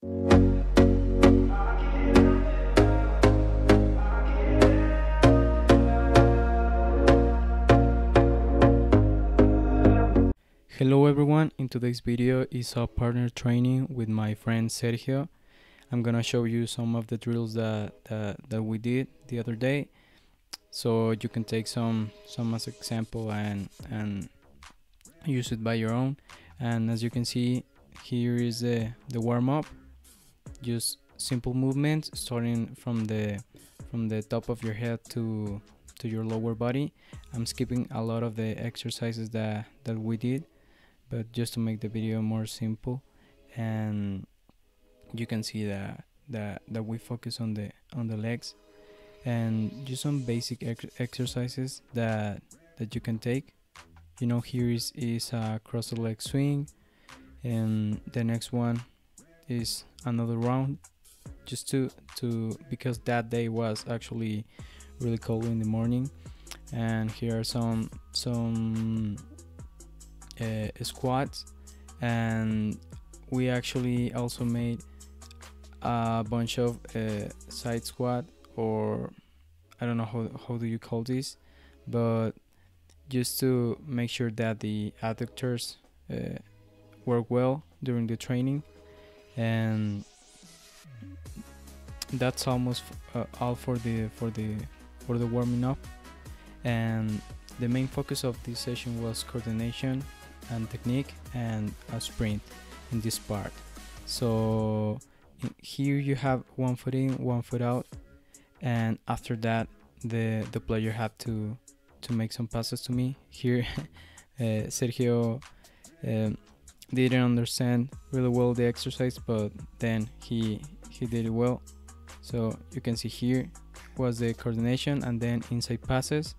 Hello everyone, in today's video is a partner training with my friend Sergio. I'm gonna show you some of the drills that we did the other day, so you can take some as example and use it by your own. And as you can see, here is the warm-up. Just simple movements starting from the top of your head to your lower body. I'm skipping a lot of the exercises that we did, but just to make the video more simple, and you can see that we focus on the legs, and just some basic exercises that you can take. You know, here is a cross the leg swing, and the next one is another round, just to because that day was actually really cold in the morning. And here are some squats, and we actually also made a bunch of side squat, or I don't know how do you call this, but just to make sure that the adductors work well during the training. And that's almost all for the warming up. And the main focus of this session was coordination and technique and a sprint in this part. So here you have 1 foot in, 1 foot out, and after that the player had to make some passes to me. Here Sergio didn't understand really well the exercise, but then he did it well. So you can see here was the coordination and then inside passes,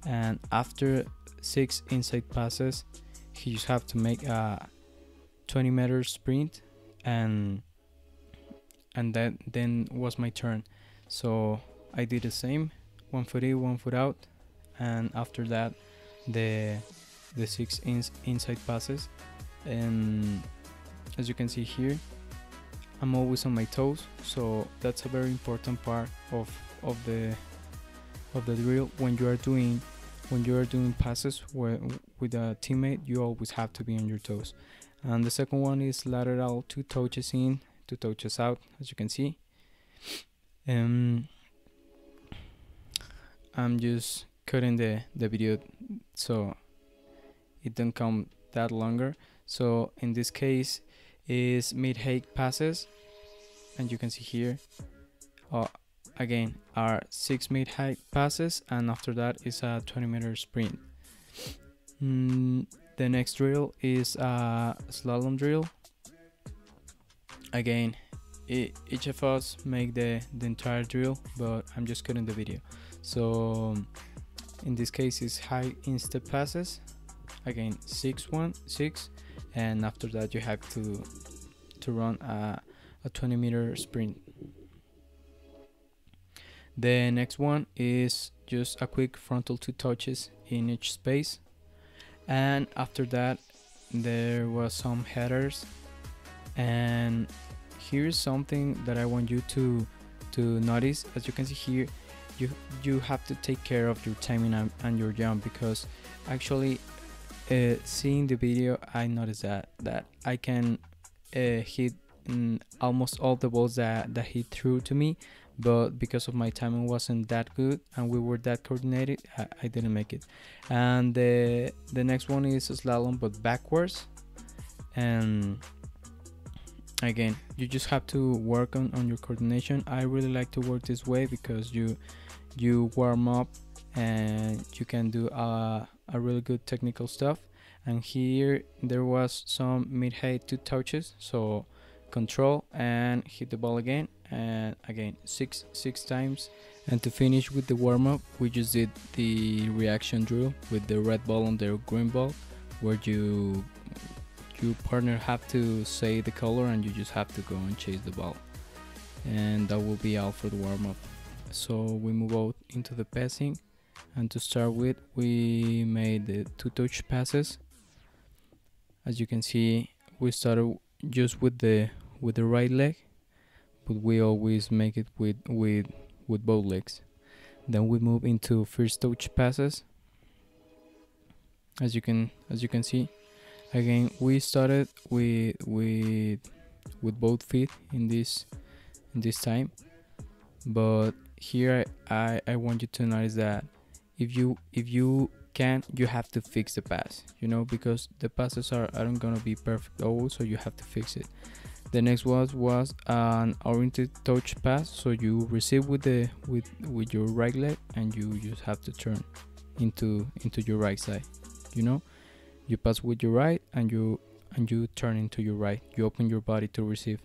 and after 6 inside passes you just have to make a 20-meter sprint, and that then was my turn. So I did the same, 1 foot in, 1 foot out, and after that the 6 inside passes. And as you can see here, I'm always on my toes, so that's a very important part of the drill. When you are doing passes with a teammate, you always have to be on your toes. And the second one is lateral, 2 touches in, 2 touches out, as you can see. I'm just cutting the video so it don't come that longer. So in this case is mid-height passes, and you can see here again are 6 mid-height passes, and after that is a 20-meter sprint. The next drill is a slalom drill. Again, each of us make the entire drill, but I'm just cutting the video. So in this case is high INSTEP passes, again 6 1 6, and after that you have to run a 20-meter sprint. The next one is just a quick frontal 2 touches in each space, and after that there was some headers. And here's something that I want you to notice. As you can see here, you have to take care of your timing and your jump, because actually seeing the video I noticed that I can hit almost all the balls that he threw to me, but because of my timing wasn't that good and we were that coordinated, I didn't make it. And the next one is a slalom, but backwards. And again, you just have to work on your coordination. I really like to work this way because you warm up and you can do a really good technical stuff. And here there was some mid-height 2 touches, so control and hit the ball again, and again six times. And to finish with the warm-up, we just did the reaction drill with the red ball and the green ball, where your partner have to say the color and you just have to go and chase the ball. And that will be all for the warm-up. So we move out into the passing, and to start with we made the 2 touch passes. As you can see, we started just with the the right leg, but we always make it with both legs. Then we move into first touch passes. As you can see, again we started with both feet in this time, but here I want you to notice that if you can, you have to fix the pass, you know, because the passes aren't gonna be perfect always, so you have to fix it. The next was an oriented touch pass, so you receive with your right leg and you just have to turn into your right side, you know. You pass with your right and you turn into your right. You open your body to receive.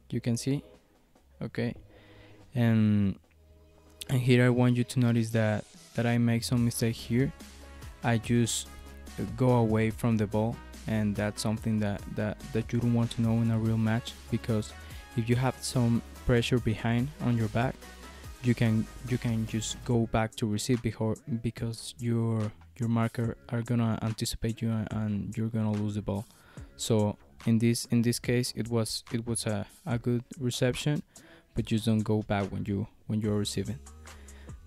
You can see, okay. And here I want you to notice that I make some mistake here. I just go away from the ball, and that's something that you don't want to know in a real match, because if you have some pressure behind on your back, you can just go back to receive because your marker are gonna anticipate you and you're gonna lose the ball. So in this case it was a good reception, but just don't go back when you're receiving.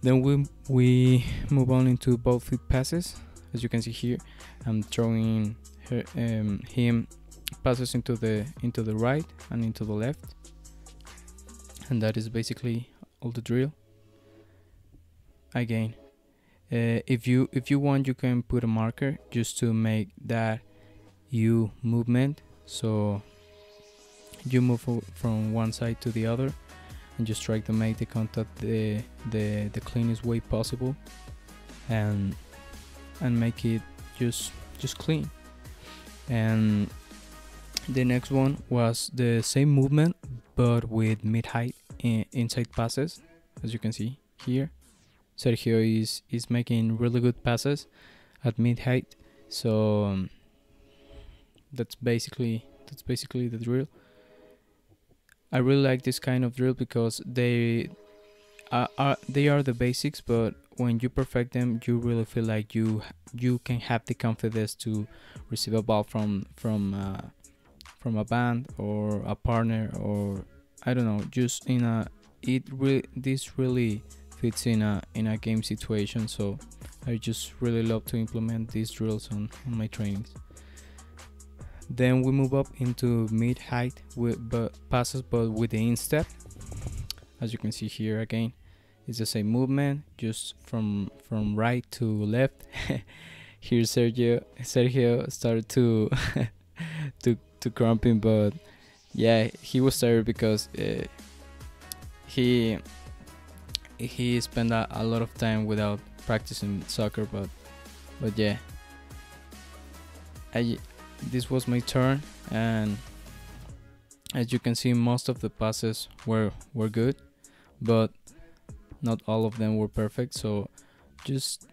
Then we move on into both feet passes. As you can see here, I'm throwing him passes into the right and into the left, and that is basically all the drill. Again, if you want, you can put a marker just to make that U movement, so you move from one side to the other and just try to make the contact the cleanest way possible, and make it just clean. And the next one was the same movement but with mid-height inside passes. As you can see here, Sergio is making really good passes at mid-height, so that's basically the drill. I really like this kind of drill because they are the basics, but when you perfect them, you really feel like you can have the confidence to receive a ball from a band or a partner, or I don't know, just this really fits in a game situation. So I just really love to implement these drills on my trainings. Then we move up into mid-height passes, but with the INSTEP. As you can see here, again, it's the same movement, just from right to left. Here Sergio started to to cramping, but yeah, he was tired because he spent a lot of time without practicing soccer, but yeah, this was my turn, and as you can see, most of the passes were good, but not all of them were perfect. So just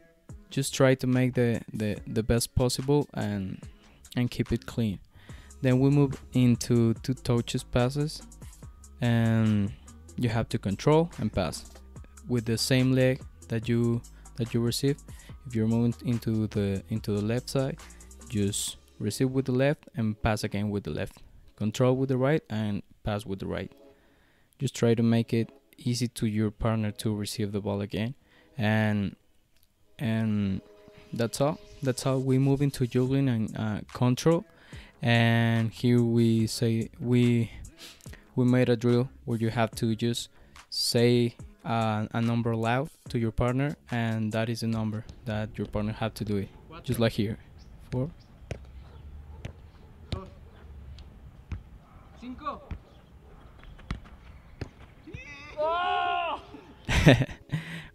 try to make the best possible and keep it clean. Then we move into two touches passes, and you have to control and pass with the same leg that you receive. If you're moving into the left side, just receive with the left and pass again with the left. Control with the right and pass with the right. Just try to make it easy to your partner to receive the ball again, and that's all. We move into juggling and control. And here we made a drill where you have to just say a number loud to your partner, and that is the number that your partner have to do it. Just like here, 4, 5.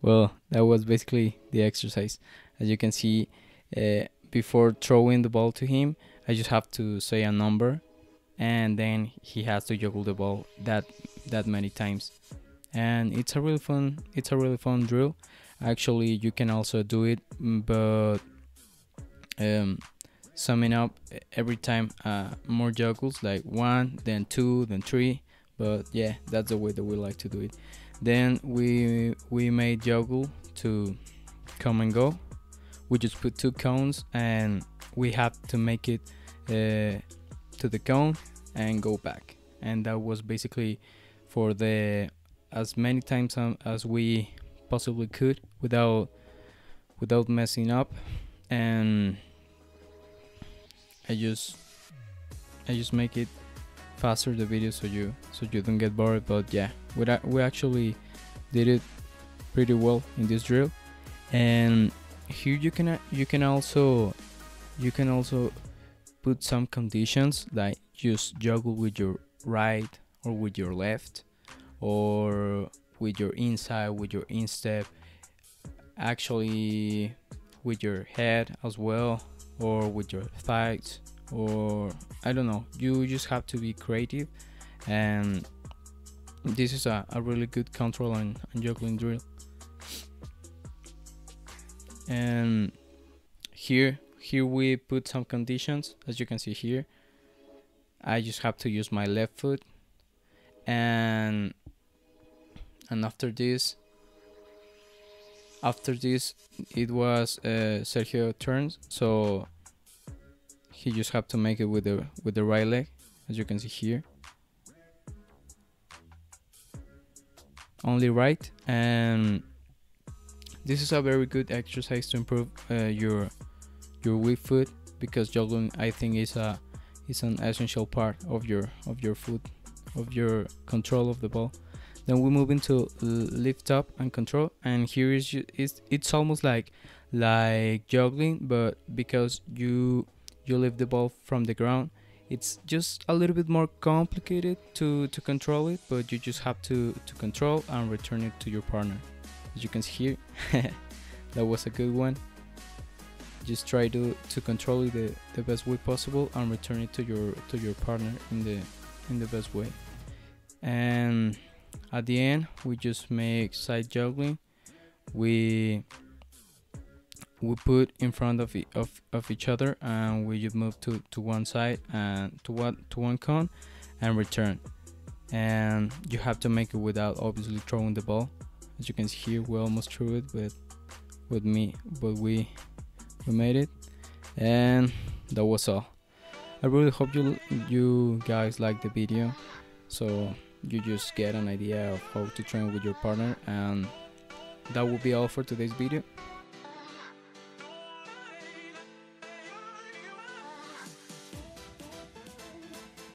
Well, that was basically the exercise. As you can see, before throwing the ball to him, I just have to say a number, and then he has to juggle the ball that many times. And it's a really fun drill. Actually, you can also do it, but summing up every time, more juggles, like 1, then 2, then 3. But yeah, that's the way that we like to do it. Then we made juggle to come and go. We just put 2 cones, and we have to make it to the cone, and go back. And that was basically for the as many times as we possibly could without messing up. And I just make it faster the video so you don't get bored. But yeah, we actually did it pretty well in this drill. And here you can also put some conditions, like just juggle with your right or with your left, or with your inside, with your instep, actually with your head as well, or with your thighs, or I don't know. You just have to be creative, and this is a really good control and juggling drill. And here we put some conditions. As you can see here, I just have to use my left foot, and after this it was Sergio turns, so he just have to make it with the right leg, as you can see here, only right. And this is a very good exercise to improve your weak foot, because juggling, I think, is an essential part of your foot, of your control of the ball. Then we move into lift up and control, and here it's almost like juggling, but because you lift the ball from the ground, it's just a little bit more complicated to control it, but you just have to control and return it to your partner. As you can see here, that was a good one. Just try to control it the best way possible and return it to your partner in the best way. And at the end, we just make side juggling. We put in front of each other, and we just move to one side and to one cone and return. And you have to make it without obviously throwing the ball. As you can see here, we almost threw it with me, but we made it. And that was all. I really hope you guys like the video, so you just get an idea of how to train with your partner. And that will be all for today's video.